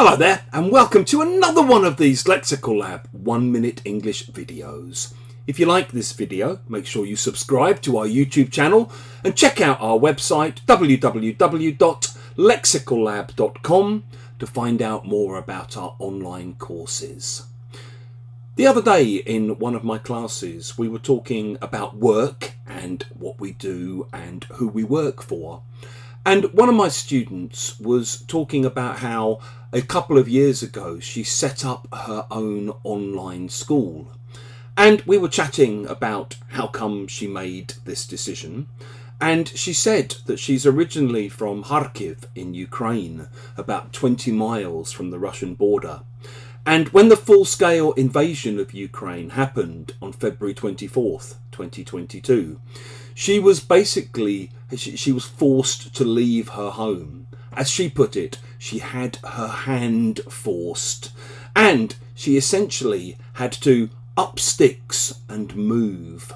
Hello there and welcome to another one of these Lexical Lab 1 minute English videos. If you like this video, make sure you subscribe to our YouTube channel and check out our website www.lexicallab.com to find out more about our online courses. The other day in one of my classes we were talking about work and what we do and who we work for. And one of my students was talking about how a couple of years ago she set up her own online school. And we were chatting about how come she made this decision. And she said that she's originally from Kharkiv in Ukraine, about 20 miles from the Russian border. And when the full-scale invasion of Ukraine happened on February 24th, 2022, she was forced to leave her home. As she put it, she had her hand forced, and she essentially had to up sticks and move.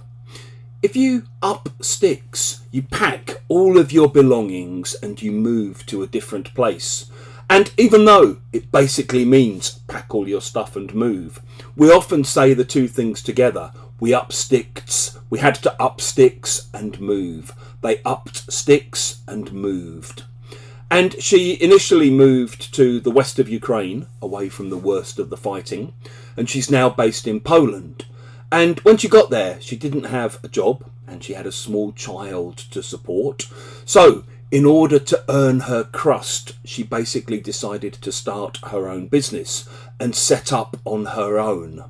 If you up sticks, you pack all of your belongings and you move to a different place. And even though it basically means pack all your stuff and move, we often say the two things together. We up sticks. We had to up sticks and move. They upped sticks and moved. And she initially moved to the west of Ukraine, away from the worst of the fighting, and she's now based in Poland. And when she got there, she didn't have a job and she had a small child to support. So in order to earn her crust, she basically decided to start her own business and set up on her own.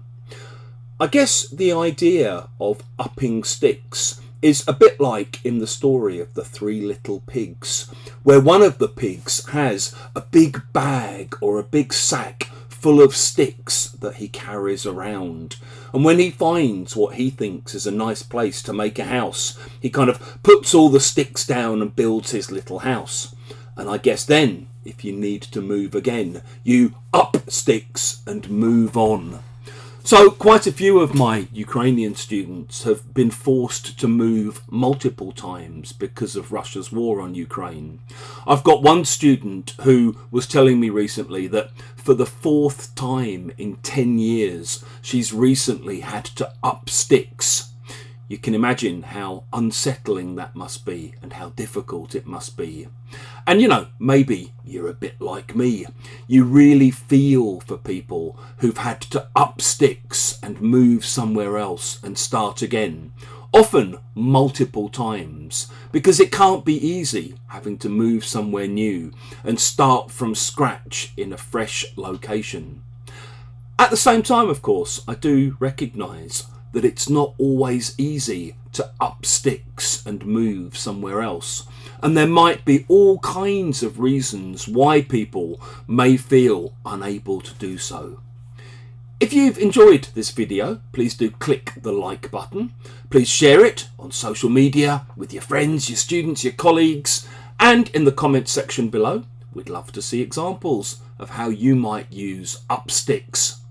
I guess the idea of upping sticks is a bit like in the story of the three little pigs, where one of the pigs has a big bag or a big sack full of sticks that he carries around. And when he finds what he thinks is a nice place to make a house, he kind of puts all the sticks down and builds his little house. And I guess then, if you need to move again, you up sticks and move on. So quite a few of my Ukrainian students have been forced to move multiple times because of Russia's war on Ukraine. I've got one student who was telling me recently that for the fourth time in 10 years, she's recently had to up sticks. You can imagine how unsettling that must be and how difficult it must be. And you know, maybe you're a bit like me. You really feel for people who've had to up sticks and move somewhere else and start again, often multiple times, because it can't be easy having to move somewhere new and start from scratch in a fresh location. At the same time, of course, I do recognise that it's not always easy to up sticks and move somewhere else. And there might be all kinds of reasons why people may feel unable to do so. If you've enjoyed this video, please do click the like button. Please share it on social media with your friends, your students, your colleagues, and in the comments section below. We'd love to see examples of how you might use up sticks